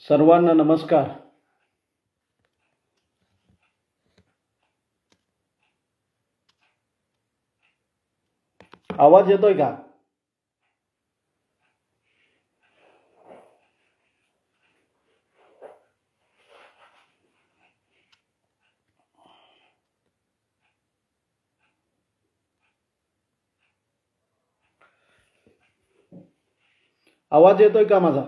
सर्वांना नमस्कार. आवाज येतोय का? आवाज येतोय का माझा?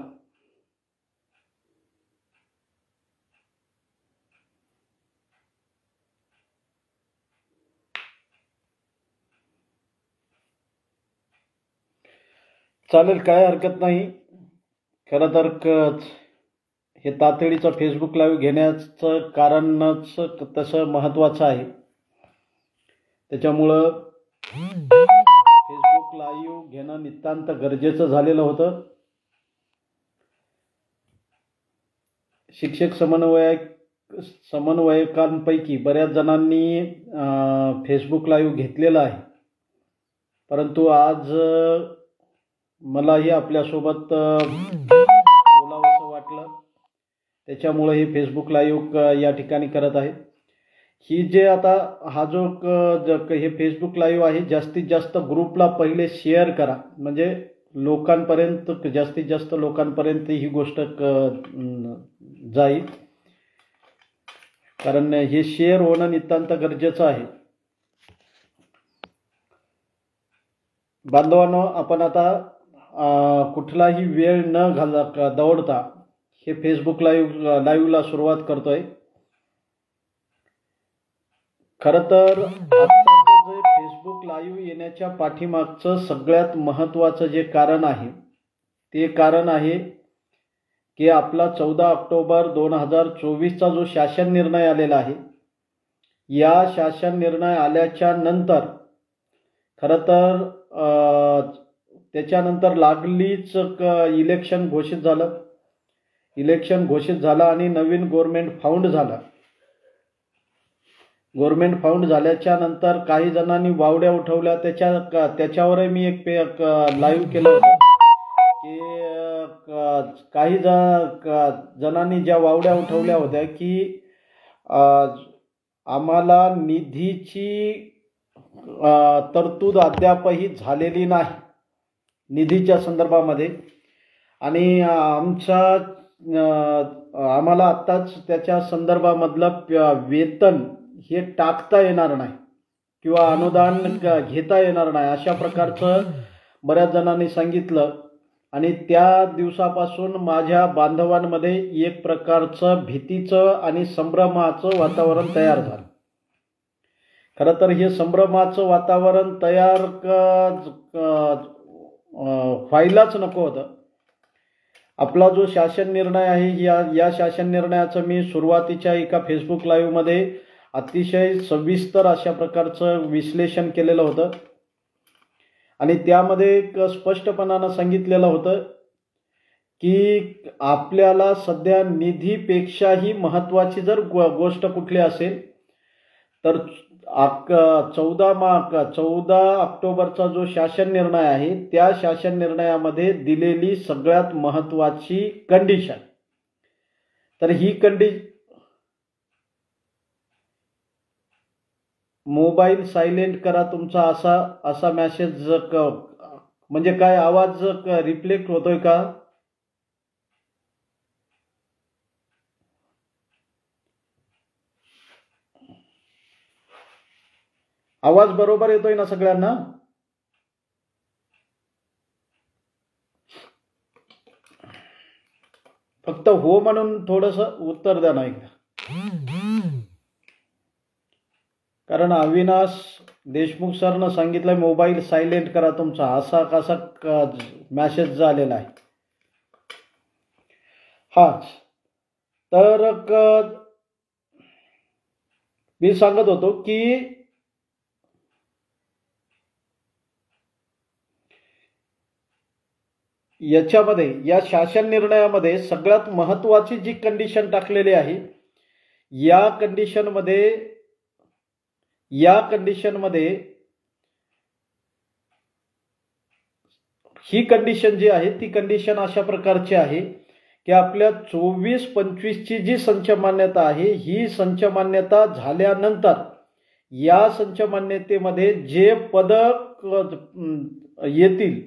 चालेल, काय हरकत नाही. खरं तर हे तातडीचं फेसबुक लाईव्ह घेण्याचं कारणच तसं महत्त्वाचं आहे. त्याच्यामुळं फेसबुक लाईव्ह घेणं नितांत गरजेचं झालेलं होतं. शिक्षक समन्वयकांपैकी बऱ्याच जणांनी फेसबुक लाईव्ह घेतलेला आहे, परंतु आज मलाही आपल्यासोबत बोलावंसं वाटलं. त्याच्यामुळे हे फेसबुक लाईव्ह या ठिकाणी करत आहे. ही जे आता हा जो हे फेसबुक लाईव्ह आहे, जास्तीत जास्त ग्रुपला पहिले शेअर करा, म्हणजे लोकांपर्यंत जास्तीत जास्त लोकांपर्यंत ही गोष्ट जाईल. कारण हे शेअर होणं नितांत गरजेचं आहे. बांधवांनो, आपण आता कुठलाही वेळ न दवडता हे फेसबुक लाईव्हला सुरुवात करतोय. खरं तर आत्ताचं जे फेसबुक लाईव्ह येण्याच्या पाठीमागचं सगळ्यात महत्त्वाचं जे कारण आहे, ते कारण आहे की आपला 14 ऑक्टोबर 2024चा जो शासन निर्णय आलेला आहे, या शासन निर्णय आल्याच्या नंतर खरं तर त्याच्यानंतर लागलीच इलेक्शन घोषित झालं. इलेक्शन घोषित झालं आणि नवीन गव्हर्नमेंट फाउंड झालं. गव्हर्नमेंट फाउंड झाल्याच्या नंतर काही जणांनी वावड्या उठवल्या. त्याच्यावरही मी एक लाईव्ह केलं होतं की काही जणांनी ज्या वावड्या उठवल्या होत्या की आम्हाला निधीची तरतूद अद्यापही झालेली नाही निधीच्या संदर्भामध्ये, आणि आम्हाला आत्ताच त्याच्या संदर्भामधलं वेतन हे टाकता येणार नाही किंवा अनुदान घेता येणार नाही, अशा प्रकारचं बऱ्याच जणांनी सांगितलं. आणि त्या दिवसापासून माझ्या बांधवांमध्ये एक प्रकारचं भीतीचं आणि संभ्रमाचं वातावरण तयार झालं. खरं तर हे संभ्रमाचं वातावरण तयार व्हायलाच नको होतं. आपला जो शासन निर्णय आहे, या शासन निर्णयाचं मी सुरुवातीच्या एका फेसबुक लाईव्हमध्ये अतिशय सविस्तर अशा प्रकारचं विश्लेषण केलेलं होतं. आणि त्यामध्ये स्पष्टपणानं सांगितलेलं होतं की आपल्याला सध्या निधीपेक्षाही महत्त्वाची जर गोष्ट कुठली असेल तर 14 ऑक्टोबरचा जो शासन निर्णय आहे, त्या शासन निर्णयामध्ये दिलेली सगळ्यात महत्त्वाची कंडिशन, तर ही मोबाईल सायलेंट करा तुमचा, असा मेसेज म्हणजे काय आवाज रिफ्लेक्ट होतोय का? आवाज बरोबर येतोय ना सगळ्यांना? फक्त हो म्हणून थोडंसं उत्तर द्या ना एकदा. कारण अविनाश देशमुख सरनं सांगितलंय मोबाईल सायलेंट करा तुमचा, असा कसा मेसेज झालेला आहे. हा, तर मी सांगत होतो की याच्यामध्ये, या शासन निर्णयामध्ये सगळ्यात महत्त्वाची जी कंडिशन टाकलेली आहे, या कंडिशनमध्ये ही कंडिशन जी आहे ती कंडिशन अशा प्रकारची आहे की आपल्या 24-25ची जी संच मान्यता आहे ही संच मान्यता झाल्यानंतर या संच मान्यतेमध्ये जे पद येतील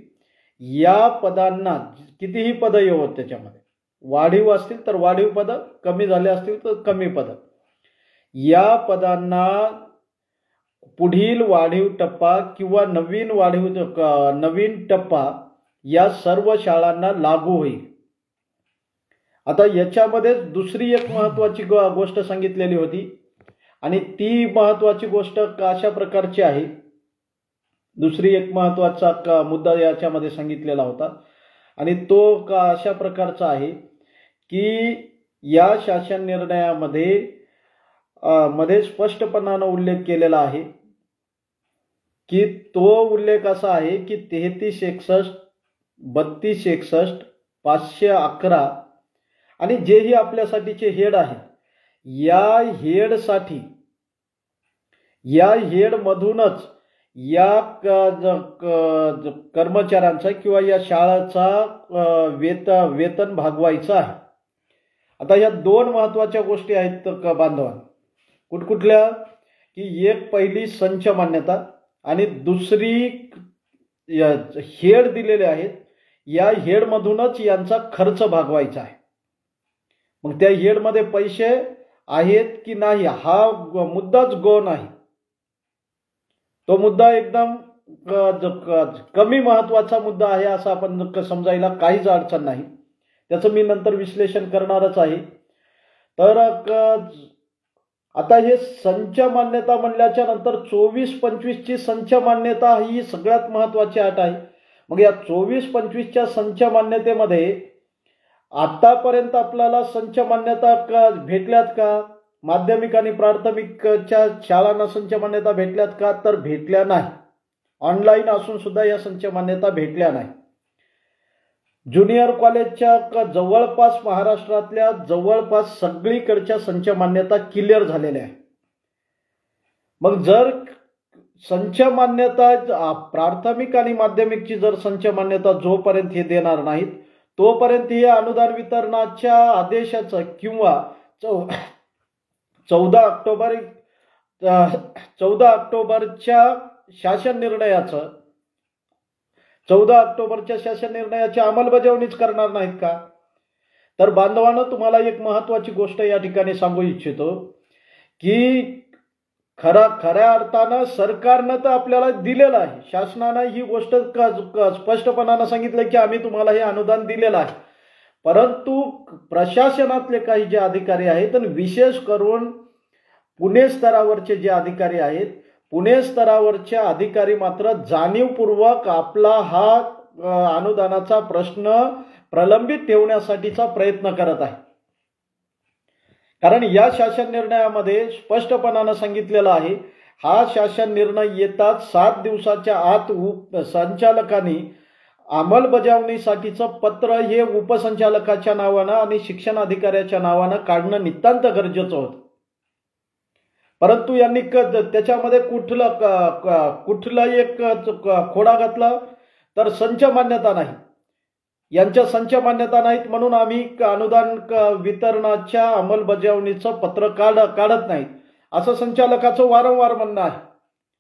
या पदांना कितीही पद येवत त्याच्यामध्ये वाढीव असतील तर वाढीव पद, कमी झाले असतील तर कमी पद, या पदांना पुढील वाढीव टप्पा किंवा नवीन टप्पा या सर्व शाळांना लागू होईल। आता याच्यामध्ये दुसरी एक महत्त्वाची गोष्ट सांगितलेली होती आणि ती महत्त्वाची गोष्ट अशा प्रकारची आहे, दुसरी एक महत्त्वाचा मुद्दा याच्यामध्ये सांगितलेला होता आणि तो अशा प्रकारचा आहे की या शासन निर्णयामध्ये स्पष्टपणाने उल्लेख केलेला आहे की तो उल्लेख असा आहे की 3361, 3261, 511 आणि जेही आपल्यासाठीचे हेड आहेत या हेडमधूनच या कर्मचाऱ्यांचा किंवा या शाळाचा वेतन भागवायचं आहे। आता या दोन महत्त्वाच्या गोष्टी आहेत बांधवांनो, कुठकुठल्या की एक पहिली संच मान्यता आणि दुसरी हेड दिलेले आहेत, या हेडमधूनच यांचा खर्च भागवायचा आहे। मग त्या हेडमध्ये पैसे आहेत की नाही हा मुद्दाच गौण आहे, तो मुद्दा एकदम कमी महत्त्वाचा मुद्दा आहे असं आपण समजायला काहीच अडचण नाही, त्याचं मी नंतर विश्लेषण करणारच आहे। तर आता हे संच मान्यता म्हणल्याच्या नंतर 24-25ची संच मान्यता ही सगळ्यात महत्त्वाची अट आहे। मग या 24-25च्या संच मान्यतेमध्ये आतापर्यंत आपल्याला संच मान्यता भेटल्यात का? माध्यमिक आणि प्राथमिकच्या शाळांना संच मान्यता भेटल्यात का? तर भेटल्या नाही। ऑनलाईन असून सुद्धा या संच मान्यता भेटल्या नाही। ज्युनियर कॉलेजच्या जवळपास महाराष्ट्रातल्या जवळपास सगळीकडच्या संच मान्यता क्लिअर झालेल्या आहे। मग जर संच मान्यता प्राथमिक आणि माध्यमिकची जर संच मान्यता जोपर्यंत हे देणार नाहीत तोपर्यंत हे अनुदान वितरणाच्या आदेशाचं किंवा 14 ऑक्टोबरच्या शासन निर्णयाची अंमलबजावणीच करणार नाहीत का? तर बांधवांनो, तुम्हाला एक महत्त्वाची गोष्ट या ठिकाणी सांगू इच्छितो की खऱ्या अर्थानं सरकारनं तर आपल्याला दिलेलं आहे, शासनानं ही गोष्ट स्पष्टपणानं सांगितलं की आम्ही तुम्हाला हे अनुदान दिलेलं आहे, परंतु प्रशासनातले काही जे अधिकारी आहेत आणि विशेष करून पुणे स्तरावरचे जे अधिकारी आहेत, पुणे स्तरावरचे अधिकारी मात्र जाणीवपूर्वक आपला हा अनुदानाचा प्रश्न प्रलंबित ठेवण्यासाठीचा प्रयत्न करत आहे। कारण या शासन निर्णयामध्ये स्पष्टपणाने सांगितलेलं आहे, हा शासन निर्णय येताच 7 दिवसाच्या आत संचालकांनी अंमलबजावणीसाठीचं पत्र हे उपसंचालकाच्या नावानं आणि शिक्षण अधिकाऱ्याच्या नावानं काढणं नितांत गरजेचं होतं। परंतु यांनी त्याच्यामध्ये कुठला एक खोडा घातला तर संच मान्यता नाही, यांच्या संच मान्यता नाहीत म्हणून आम्ही अनुदान वितरणाच्या अंमलबजावणीचं पत्र काढत नाहीत असं संचालकाचं वारंवार म्हणणं आहे।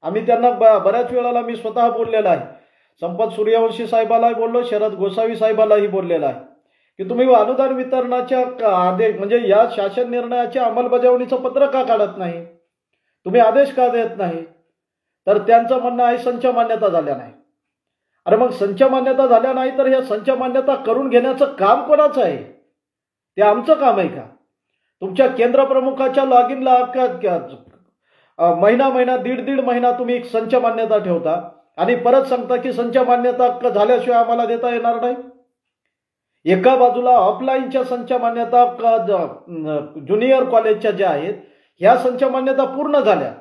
आम्ही त्यांना बऱ्याच वेळेला मी स्वतः बोललेला आहे, संपत सूर्यवंशी साहेबालाही बोललो, शरद गोसावी साहेबालाही बोललेला आहे की तुम्ही अनुदान वितरणाच्या आदेश म्हणजे या शासन निर्णयाच्या अंमलबजावणीचं पत्र का काढत नाही, तुम्ही आदेश का देत नाही? तर त्यांचं म्हणणं आहे संच मान्यता झाल्या नाही। अरे मग संच मान्यता झाल्या नाही तर या संच मान्यता करून घेण्याचं काम कोणाचं आहे? ते आमचं काम आहे का? तुमच्या केंद्र प्रमुखाच्या लॉगिनला महिना दीड महिना तुम्ही एक संच मान्यता ठेवता आणि परत सांगता की संच मान्यता झाल्याशिवाय आम्हाला देता येणार नाही। एका बाजूला ऑफलाईनच्या संच मान्यता ज्युनियर कॉलेजच्या ज्या आहेत ह्या संच मान्यता पूर्ण झाल्या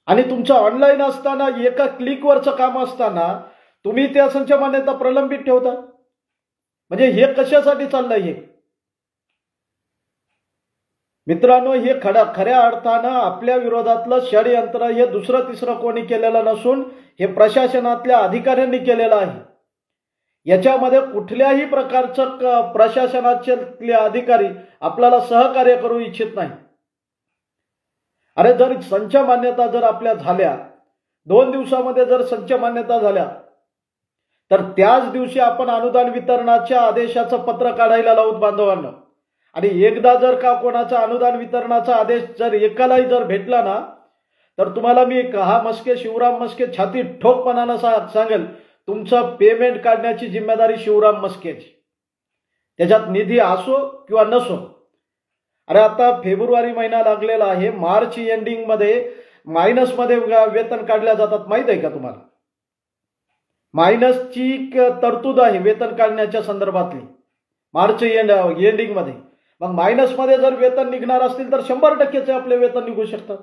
आणि तुमचं ऑनलाईन असताना एका क्लिकवरचं काम असताना तुम्ही त्या संच मान्यता प्रलंबित ठेवता, म्हणजे हे कशासाठी चाललंय? हे मित्रांनो, हे खऱ्या अर्थानं आपल्या विरोधातलं षडयंत्र हे दुसरं तिसरं कोणी केलेलं नसून हे प्रशासनातल्या अधिकाऱ्यांनी केलेलं आहे। याच्यामध्ये कुठल्याही प्रकारचं प्रशासनाचे अधिकारी आपल्याला सहकार्य करू इच्छित नाही। अरे जर संच मान्यता जर आपल्या झाल्या, 2 दिवसामध्ये जर संच मान्यता झाल्या, तर त्याच दिवशी आपण अनुदान वितरणाच्या आदेशाचं पत्र काढायला लावूत बांधवांना। आणि एकदा जर का कोणाचा अनुदान वितरणाचा आदेश जर एकालाही जर भेटला ना, तर तुम्हाला मी हा मस्के शिवराम मस्के छाती ठोकपणानं सांगेल, तुमचं पेमेंट काढण्याची जिम्मेदारी शिवराम मस्केची। त्याच्यात निधी असो किंवा नसो। अरे आता फेब्रुवारी महिना लागलेला आहे, मार्च एंडिंग मध्ये मायनसमध्ये वेतन काढल्या जातात, माहित आहे का तुम्हाला? मायनसची तरतूद आहे वेतन काढण्याच्या संदर्भातली मार्च एंडिंग मध्ये। मग मायनसमध्ये जर वेतन निघणार असतील तर 100%चे आपले वेतन निघू शकतात।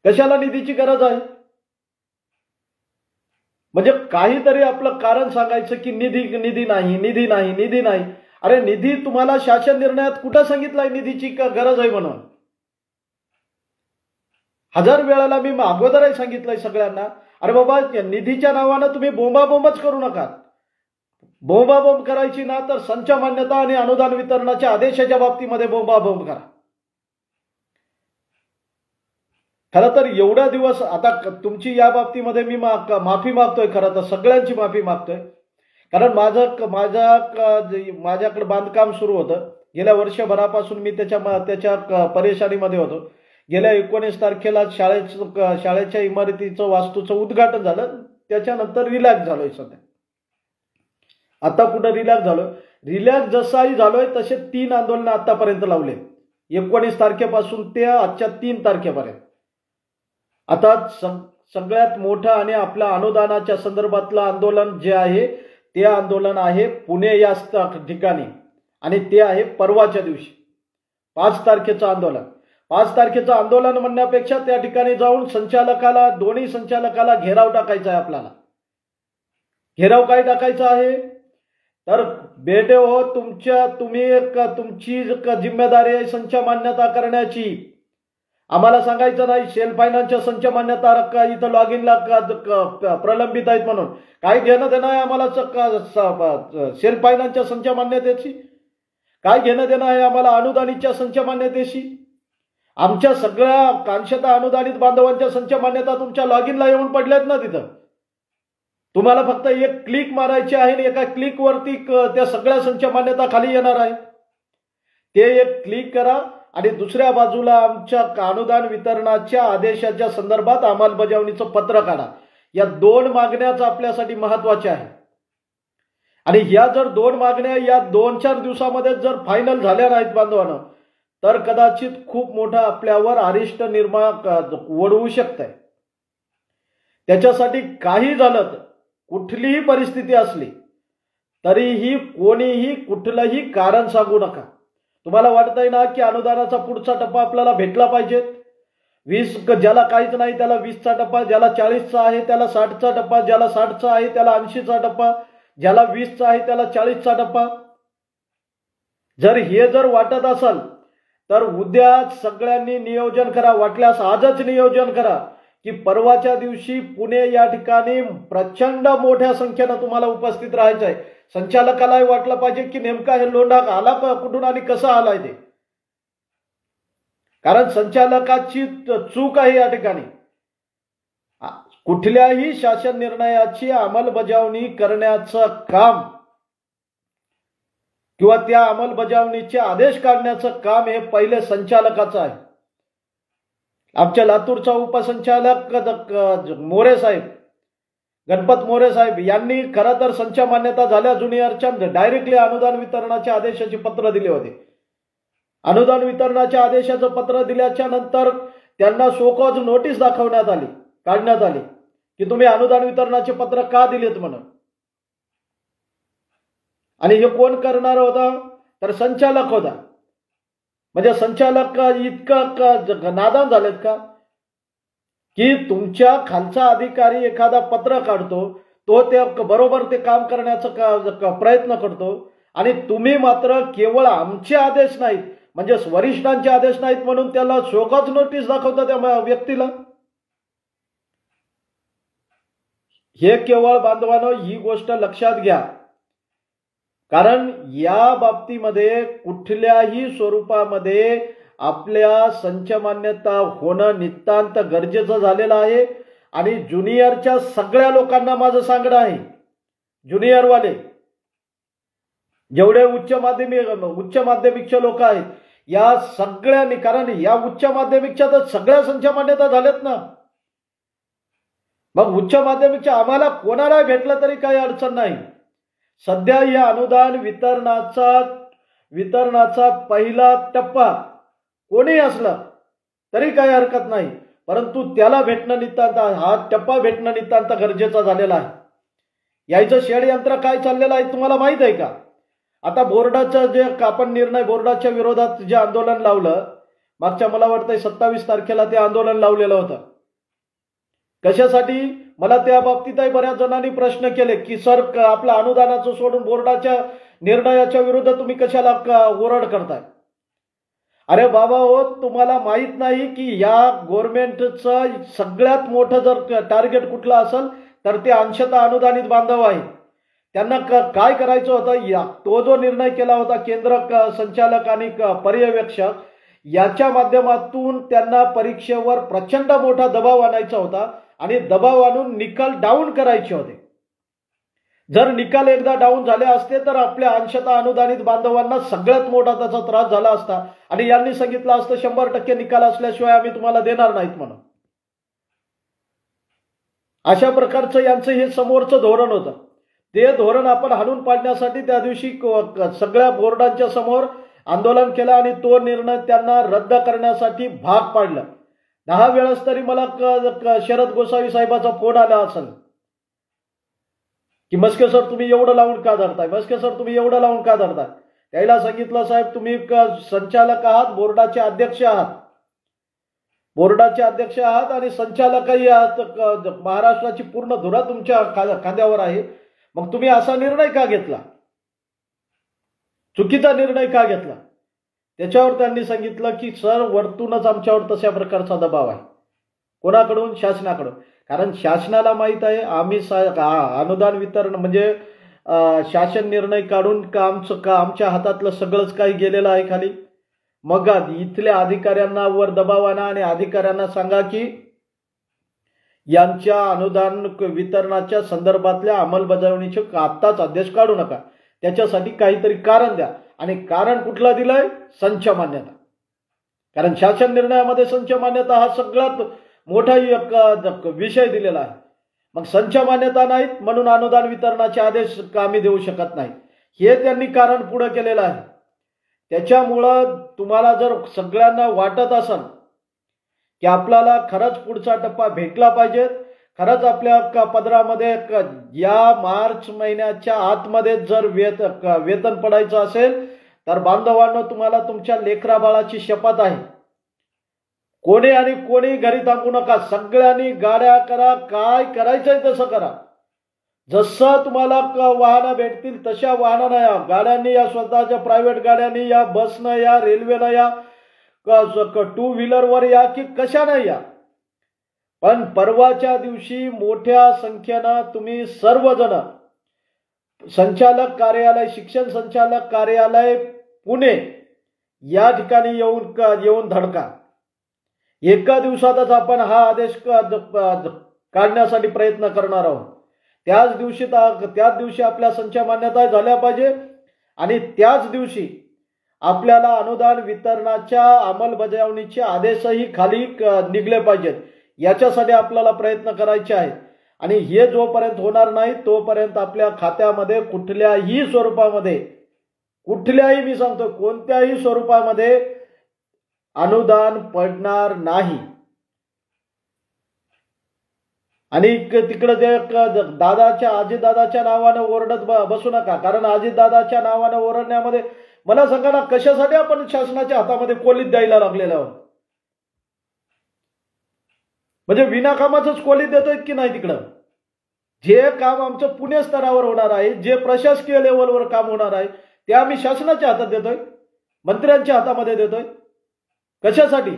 कशाला निधीची गरज आहे? म्हणजे काहीतरी आपलं कारण सांगायचं की निधी नाही। अरे निधी तुम्हाला शासन निर्णयात कुठं सांगितलंय निधीची गरज आहे म्हणून? 1000 वेळाला मी अगोदरही सांगितलंय सगळ्यांना, अरे बाबा निधीच्या नावानं तुम्ही बोंबाबोंबच करू नका। बोंबाबोंब करायची ना तर संच मान्यता आणि अनुदान वितरणाच्या आदेशाच्या बाबतीमध्ये बोंबाबोंब करा। खरं तर एवढा दिवस आता तुमची या बाबतीमध्ये मी माफी मागतोय, खरं तर सगळ्यांची माफी मागतोय। कारण माझ्याकडे बांधकाम सुरू होतं गेल्या वर्षभरापासून, मी त्याच्या परेशानीमध्ये होतो। गेल्या 19 तारखेला शाळेच्या इमारतीचं वास्तूचं उद्घाटन झालं, त्याच्यानंतर रिलॅक्स झालोय सध्या। आता कुठं रिलॅक्स झालोय? रिलॅक्स जसाही झालोय तसे 3 आंदोलन आतापर्यंत लावले, 19 तारखेपासून ते आजच्या 3 तारखेपर्यंत। आता सगळ्यात मोठं आणि आपल्या अनुदानाच्या संदर्भातलं आंदोलन जे आहे ते आंदोलन आहे पुणे या ठिकाणी, आणि ते आहे परवाच्या दिवशी 5 तारखेचं आंदोलन। 5 तारखेचं आंदोलन म्हणण्यापेक्षा त्या ठिकाणी जाऊन दोन्ही संचालकाला घेराव टाकायचा आहे आपल्याला। घेराव काय टाकायचा आहे तर बेटे हो, तुमची जिम्मेदारी आहे संच मान्यता करण्याची। आम्हाला सांगायचं नाही सेल्फ फायनान्सच्या संच मान्यता इथं लॉग इनला प्रलंबित आहेत म्हणून। काय घेणं देणं आहे आम्हाला सेल्फ फायनान्सच्या संच मान्यतेशी? काय घेणं देणं आहे आम्हाला अनुदानितच्या संच मान्यतेशी? आमच्या सगळ्या कांशता अनुदानित बांधवांच्या संच मान्यता तुमच्या लॉग इनला येऊन पडल्यात ना तिथं। तुम्हाला फक्त एक क्लिक मारायची आहे आणि एका क्लिक वरती त्या सगळ्या संच मान्यता खाली येणार आहे। ते एक क्लिक करा आणि दुसऱ्या बाजूला आमच्या अनुदान वितरणाच्या आदेशाच्या संदर्भात अंमलबजावणीचं पत्र काढा। या 2 मागण्याच आपल्यासाठी महत्त्वाच्या आहे। आणि ह्या जर 2 मागण्या या 2-4 दिवसामध्ये जर फायनल झाल्या नाहीत बांधवांनो, तर कदाचित खूप मोठा आपल्यावर अरिष्ट ओढवू शकतंय। त्याच्यासाठी काही झालं तर, कुठलीही परिस्थिती असली तरीही कोणीही कुठलंही कारण सांगू नका। तुम्हाला वाटतंय ना की अनुदानाचा पुढचा टप्पा आपल्याला भेटला पाहिजे, 20 ज्याला काहीच नाही त्याला 20चा टप्पा, ज्याला 40चा आहे त्याला 60चा टप्पा, ज्याला 60चा आहे त्याला 80चा टप्पा, ज्याला 20चा आहे त्याला 40चा टप्पा। जर हे जर वाटत असेल तर उद्या सगळ्यांनी नियोजन करा, वाटल्यास आजच नियोजन करा की परवाच्या दिवशी पुणे या ठिकाणी प्रचंड मोठ्या संख्येनं तुम्हाला उपस्थित राहायचं आहे। संचालकालाही वाटलं पाहिजे की नेमका हे लोंढा आला कुठून आणि कसा आलाय ते, कारण संचालकाची चूक आहे या ठिकाणी। कुठल्याही शासन निर्णयाची अंमलबजावणी करण्याचं काम किंवा त्या अंमलबजावणीचे आदेश काढण्याचं काम हे पहिले संचालकाचं आहे। आमच्या लातूरचा उपसंचालक मोरे साहेब, गणपत मोरे साहेब यांनी खरं तर संच मान्यता झाल्या ज्युनियरच्या डायरेक्टली अनुदान वितरणाच्या आदेशाचे पत्र दिले होते। अनुदान वितरणाच्या आदेशाचं पत्र दिल्याच्या नंतर त्यांना शोकॉज नोटीस काढण्यात आली की तुम्ही अनुदान वितरणाचे पत्र का दिलेत म्हणून। आणि हे कोण करणार होता तर संचालक होता। म्हणजे संचालक इतकं नादान झालेत का की तुमच्या खालचा अधिकारी एखादा पत्र काढतो, तो ते बरोबर ते काम करण्याचा प्रयत्न करतो, आणि तुम्ही मात्र केवळ आमचे आदेश नाहीत म्हणजे वरिष्ठांचे आदेश नाहीत म्हणून त्याला शोकॉज नोटीस दाखवता त्या व्यक्तीला। हे केवळ बांधवांनो ही गोष्ट लक्षात घ्या, कारण या बाबतीमध्ये कुठल्याही स्वरूपामध्ये आपल्या संच मान्यता होणं नितांत गरजेचं झालेलं आहे. आणि ज्युनियरच्या सगळ्या लोकांना माझं सांगणं आहे, ज्युनियरवाले जेवढे उच्च माध्यमिकचे लोक आहेत या सगळ्यांनी, कारण या उच्च माध्यमिकच्या तर सगळ्या संच मान्यता झाल्यात ना, मग उच्च माध्यमिकच्या आम्हाला कोणाला भेटलं तरी काही अडचण नाही. सध्या या अनुदान वितरणाचा पहिला टप्पा कोणी असला तरी काही हरकत नाही, परंतु त्याला भेटणं नितांत, हा टप्पा भेटणं नितांत गरजेचा झालेला आहे. याचं षडयंत्र काय चाललेलं आहे तुम्हाला माहित आहे का? आता बोर्डाचं जे आपण निर्णय, बोर्डाच्या विरोधात जे आंदोलन लावलं मागच्या, मला वाटतं 27 तारखेला ते आंदोलन लावलेलं होतं. कशासाठी? मला त्या बाबतीतही बऱ्याच जणांनी प्रश्न केले की सर आपलं अनुदानाचं सोडून बोर्डाच्या निर्णयाच्या विरुद्ध तुम्ही कशाला ओरड करताय? अरे बाबा हो, तुम्हाला माहित नाही की या गव्हर्नमेंटचं सगळ्यात मोठं जर टार्गेट कुठलं असेल तर ते अंशतः अनुदानित बांधव आहे. त्यांना काय करायचं होतं, तो जो निर्णय केला होता केंद्र संचालक आणि पर्यवेक्षक याच्या माध्यमातून त्यांना परीक्षेवर प्रचंड मोठा दबाव आणायचा होता आणि दबाव आणून निकाल डाऊन करायचे होते. जर निकाल एकदा डाऊन झाले असते तर आपल्या अंशतः अनुदानित बांधवांना सगळ्यात मोठा त्याचा त्रास झाला असता आणि यांनी सांगितलं असतं 100% निकाल असल्याशिवाय आम्ही तुम्हाला देणार नाहीत म्हणून. अशा प्रकारचं यांचं हे समोरचं धोरण होतं. ते धोरण आपण हाणून पाडण्यासाठी त्या दिवशी सगळ्या बोर्डांच्या समोर आंदोलन केलं आणि तो निर्णय त्यांना रद्द करण्यासाठी भाग पाडला. 10 वेळेस तरी मला शरद गोसावी साहेबाचा फोन आला असेल की मस्के सर तुम्ही एवढं लावून का धरताय, मस्के सर तुम्ही एवढं लावून का धरताय. त्याला सांगितलं साहेब तुम्ही संचालक आहात, बोर्डाचे अध्यक्ष आहात आणि संचालकही आहात, महाराष्ट्राची पूर्ण धुरा तुमच्या खांद्यावर आहे. मग तुम्ही असा निर्णय का घेतला, चुकीचा निर्णय का घेतला? त्याच्यावर त्यांनी सांगितलं की सर वरतूनच आमच्यावर तशा प्रकारचा दबाव आहे. कोणाकडून? शासनाकडून. कारण शासनाला माहित आहे आम्ही अनुदान वितरण म्हणजे शासन निर्णय काढून आमच्या हातातलं सगळंच काही गेलेलं आहे खाली. मग इथल्या अधिकाऱ्यांना वर दबाव आणा आणि अधिकाऱ्यांना सांगा की यांच्या अनुदान वितरणाच्या संदर्भातल्या अंमलबजावणीचे आत्ताच आदेश काढू नका, त्याच्यासाठी काहीतरी कारण द्या. आणि कारण कुठलं दिलंय? संच मान्यता. कारण शासन निर्णयामध्ये संच मान्यता हा सगळ्यात मोठा विषय दिलेला आहे. मग संच मान्यता नाहीत म्हणून अनुदान वितरणाचे आदेश आम्ही देऊ शकत नाही, हे त्यांनी कारण पुढे केलेलं आहे. त्याच्यामुळं तुम्हाला जर सगळ्यांना वाटत असेल की आपल्याला खरंच पुढचा टप्पा भेटला पाहिजे, खरंच आपल्या पदरामध्ये या मार्च महिन्याच्या आतमध्ये जर वेतन पडायचं असेल तर बांधवांनो तुम्हाला तुमच्या लेकरा बाळाची शपथ आहे, कोणी घरी थांबू नका. सगळ्यांनी गाड्या करा, काय करायचंय तसं करा. जसं तुम्हाला वाहनं भेटतील तशा वाहनानं या, गाड्यांनी या, स्वतःच्या प्रायव्हेट गाड्यांनी या, बसनं या, रेल्वेनं या, 2 व्हीलरवर या की कशानं या, पण परवाच्या दिवशी मोठ्या संख्येनं तुम्ही सर्वजण संचालक कार्यालय, शिक्षण संचालक कार्यालय पुणे या ठिकाणी येऊन धडका. एका दिवसातच आपण हा आदेश काढण्यासाठी प्रयत्न करणार आहोत. त्याच दिवशी आपल्या संच मान्यता झाल्या पाहिजे आणि त्याच दिवशी आपल्याला अनुदान वितरणाच्या अंमलबजावणीचे आदेशही खाली निघले पाहिजेत. याच्यासाठी आपल्याला प्रयत्न करायचे आहेत आणि हे जोपर्यंत होणार नाही तोपर्यंत आपल्या खात्यामध्ये कुठल्याही स्वरूपामध्ये, मी सांगतो कोणत्याही स्वरूपामध्ये अनुदान पडणार नाही. आणि तिकडे जे अजितदादाच्या नावानं ओरडत बसू नका, कारण अजितदादाच्या नावानं ओरडण्यामध्ये मला सांगा ना कशासाठी आपण शासनाच्या हातामध्ये कोलीत द्यायला लागलेलो आहोत. म्हणजे विनाकामाचंच कोलीत देतोय की नाही. तिकडं जे काम आमचं पुणे स्तरावर होणार आहे, जे प्रशासकीय लेवलवर काम होणार आहे ते आम्ही शासनाच्या हातात देतोय, मंत्र्यांच्या हातामध्ये देतोय. कशासाठी?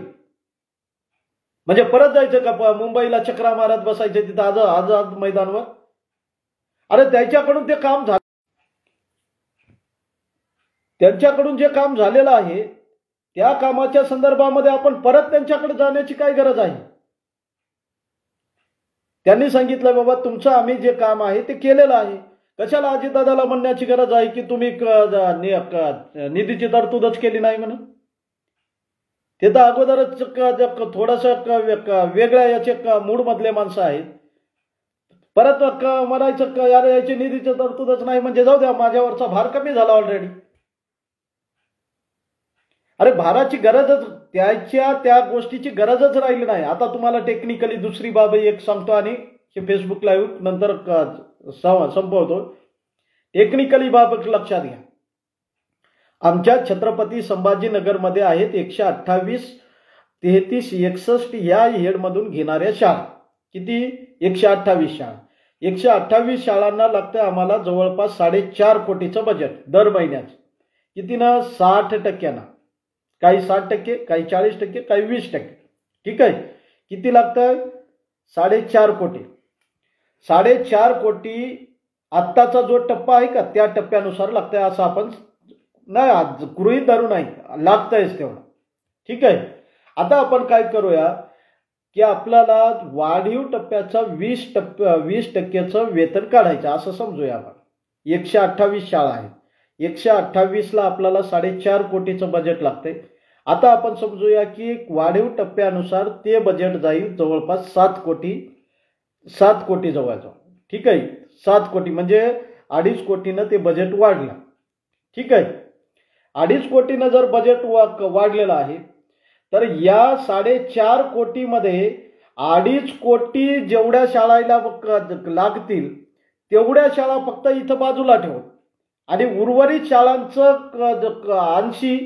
म्हणजे परत जायचं का मुंबईला चक्रा मारत बसायचे तिथं आझाद मैदानवर? अरे त्यांच्याकडून जे काम झालेलं आहे त्या कामाच्या संदर्भामध्ये आपण परत त्यांच्याकडे जाण्याची काय गरज आहे? त्यांनी सांगितलं बाबा तुमचं आम्ही जे काम आहे ते केलेलं आहे, कशाला अजितदादाला म्हणण्याची गरज आहे की तुम्ही निधीची तरतूदच केली नाही म्हणून? ते तर अगोदरच थोडंसं वेगळ्या याचे मूड मधले माणसं आहेत. परत म्हणायचं यार याची निधीची तरतूदच नाही म्हणजे जाऊ द्या, माझ्यावरचा भार कमी झाला ऑलरेडी. अरे भाराची गरजच त्या गोष्टीची गरजच राहिली नाही. आता तुम्हाला टेक्निकली दुसरी बाब एक सांगतो आणि फेसबुक लाईव्ह नंतर संपवतो. टेक्निकली बाब लक्षात घ्या. आमच्या छत्रपती संभाजीनगरमध्ये आहेत 128, 33, 61 या हेडमधून घेणाऱ्या शाळा. किती? 128 शाळा. 128 शाळांना लागतं आम्हाला जवळपास 4.5 कोटीचं बजेट दर महिन्याचं. किती ना? 60%. काही 60%, काही 40%, काही 20%. ठीक आहे. किती लागतं? 4.5 कोटी. 4.5 कोटी आत्ताचा जो टप्पा आहे का त्या टप्प्यानुसार लागतंय असं आपण नाही गृहीत धरू नाही, लागतंयच तेवढं. ठीक आहे. आता आपण काय करूया की आपल्याला वाढीव टप्प्याचा 20% वेतन काढायचं असं समजूया आपण. 128 शाळा आहेत. 128ला आपल्याला 4.5 कोटीचं बजेट लागतंय. आता आपण समजूया की वाढीव टप्प्यानुसार ते बजेट जाईल जवळपास 7 कोटी जवळजवळ. ठीक आहे. 7 कोटी म्हणजे 2.5 कोटीनं ते बजेट वाढलं. ठीक आहे. 2.5 कोटीनं जर बजेट वाढलेलं आहे तर या 4.5 कोटीमध्ये 2.5 कोटी जेवढ्या शाळांना लागतील तेवढ्या शाळा फक्त इथं बाजूला ठेवून आणि उर्वरित शाळांचं 80,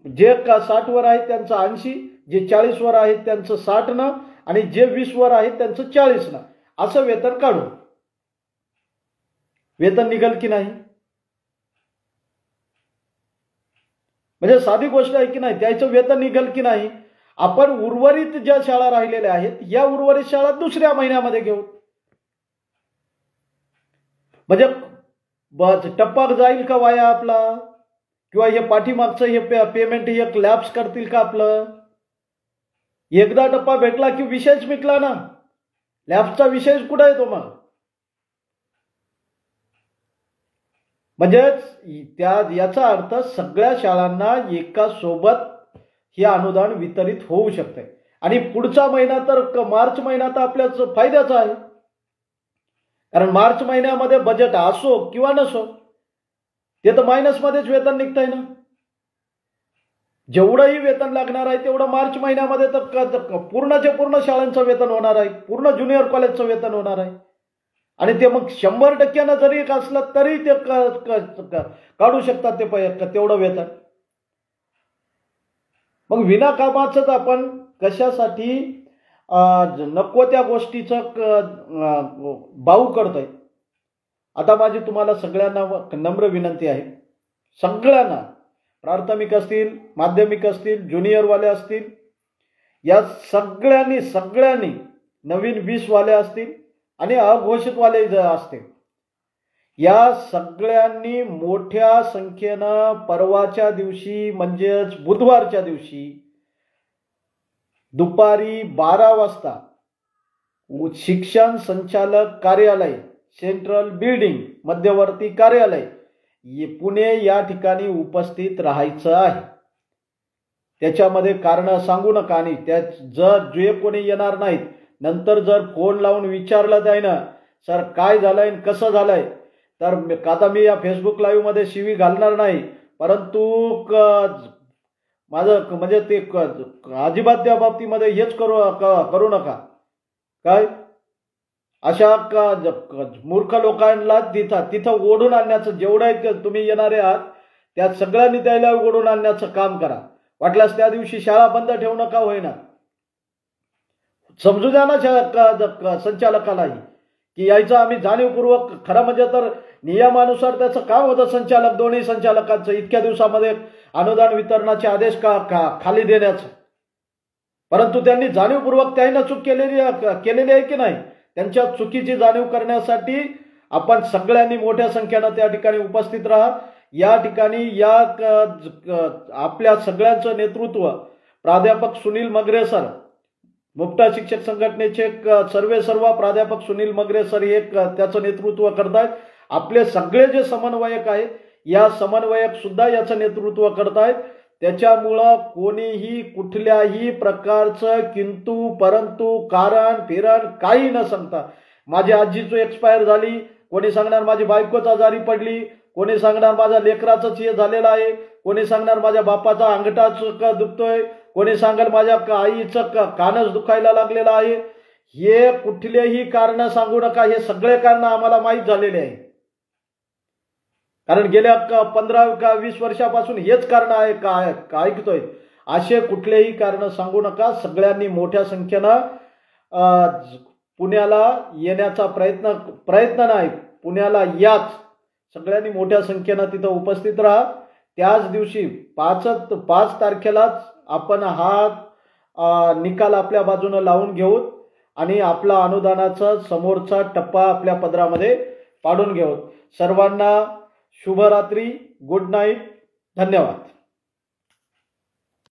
जे 60 वर आहेत त्यांचं 80, जे 40 वर आहेत त्यांचं 60 आणि जे 20 वर आहेत त्यांचं 40 असं वेतन काढू. वेतन निघेल की नाही? म्हणजे साधी गोष्ट आहे की नाही? त्याचं वेतन निघेल की नाही? आपण उर्वरित ज्या शाळा राहिलेल्या आहेत या उर्वरित शाळा दुसऱ्या महिन्यामध्ये घेऊ. म्हणजे टप्पा जाईल का वाया आपला? किंवा हे पाठीमागचं हे पेमेंट एक लॅप्स करतील का आपलं? एकदा टप्पा भेटला की विषयच मिटला ना. लॅप्सचा विषयच कुठं आहे तो मग? म्हणजे याचा अर्थ सगळ्या शाळांना एका सोबत हे अनुदान वितरित होऊ शकते. आणि पुढचा महिना तर मार्च महिना तर आपल्याच फायद्याचा आहे. कारण मार्च महिन्यामध्ये बजेट असो किंवा नसो ते तर मायनसमध्येच वेतन निघतंय ना. जेवढंही वेतन लागणार आहे तेवढं मार्च महिन्यामध्ये तर पूर्णच्या पूर्ण शाळांचं वेतन होणार आहे, पूर्ण ज्युनियर कॉलेजचं वेतन होणार आहे. आणि ते मग 100% जरी असलं तरी ते काढू शकतात ते तेवढं वेतन. मग विनाकामाचंच आपण कशासाठी नको त्या गोष्टीचं बाऊ करतोय. आता माझी तुम्हाला सगळ्यांना नम्र विनंती आहे, सगळ्यांना प्राथमिक असतील, माध्यमिक असतील, ज्युनियरवाले असतील, या सगळ्यांनी नवीन 20 वाले असतील आणि अघोषितवाले असतील, या सगळ्यांनी मोठ्या संख्येनं परवाच्या दिवशी म्हणजेच बुधवारच्या दिवशी दुपारी 12 वाजता शिक्षण संचालक कार्यालय, सेंट्रल बिल्डिंग, मध्यवर्ती कार्यालय पुणे या ठिकाणी उपस्थित राहायचं आहे. त्याच्यामध्ये कारण सांगू नका. आणि जर जे कोणी येणार नाहीत नंतर जर फोन लावून विचारलं जाईना सर काय झालंय कसं झालंय तर आता मी या फेसबुक लाईव्ह मध्ये शिवी घालणार नाही, परंतु माझं म्हणजे ते अजिबात त्या बाबतीमध्ये हेच करू नका. काय अशा मूर्ख लोकांना तिथं ओढून आणण्याचं, जेवढं तुम्ही येणारे आहात त्या सगळ्यांनी त्याला ओढून आणण्याचं काम करा. वाटल्यास त्या दिवशी शाळा बंद ठेवू नका होईना. समजू द्या ना संचालकालाही की यायचं आम्ही जाणीवपूर्वक, खरं म्हणजे तर नियमानुसार त्याचं काम होतं संचालक, दोन्ही संचालकांचं इतक्या दिवसामध्ये अनुदान वितरणाचे आदेश खाली देण्याचं. परंतु त्यांनी जाणीवपूर्वक त्यांना चूक केलेली आहे की नाही, त्यांच्या चुकीची जाणीव करण्यासाठी आपण सगळ्यांनी मोठ्या संख्येनं त्या ठिकाणी उपस्थित राहा। या ठिकाणी आपल्या सगळ्यांचं नेतृत्व प्राध्यापक सुनील मगरे सर, मुक्ता शिक्षक संघटनेचे सर्व प्राध्यापक सुनील मगरे सर हे त्याचं नेतृत्व करतायत। आपले सगळे जे समन्वयक आहेत या समन्वयक सुद्धा याचं नेतृत्व करतायत। त्याच्यामुळं कोणीही कुठल्याही प्रकारचं किंतु परंतु कारण फिरण काही न सांगता, माझी आजीचं एक्सपायर झाली, कोणी सांगणार माझी बायकोच आजारी पडली, कोणी सांगणार माझ्या लेकराचंच हे झालेलं आहे, कोणी सांगणार माझ्या बापाचा अंगठाच दुखतोय, कोणी सांगेल माझ्या आईचं कानच दुखायला लागलेलं आहे। हे कुठलेही कारण सांगू नका, हे सगळे कारण आम्हाला माहीत झालेले आहे। कारण गेल्या 15 का 20 वर्षापासून हेच कारण आहे का ऐकतोय। असे कुठलेही कारण सांगू नका। सगळ्यांनी मोठ्या संख्येनं पुण्याला येण्याचा प्रयत्न नाही, पुण्याला याच, सगळ्यांनी मोठ्या संख्येनं तिथं उपस्थित राहा। त्याच दिवशी 5 तारखेलाच आपण हा निकाल आपल्या बाजूने लावून घेऊ आणि आपला अनुदानाचा समोरचा टप्पा आपल्या पदरामध्ये पाडून घेऊ। सर्वांना शुभरात्री, गुड नाईट, धन्यवाद।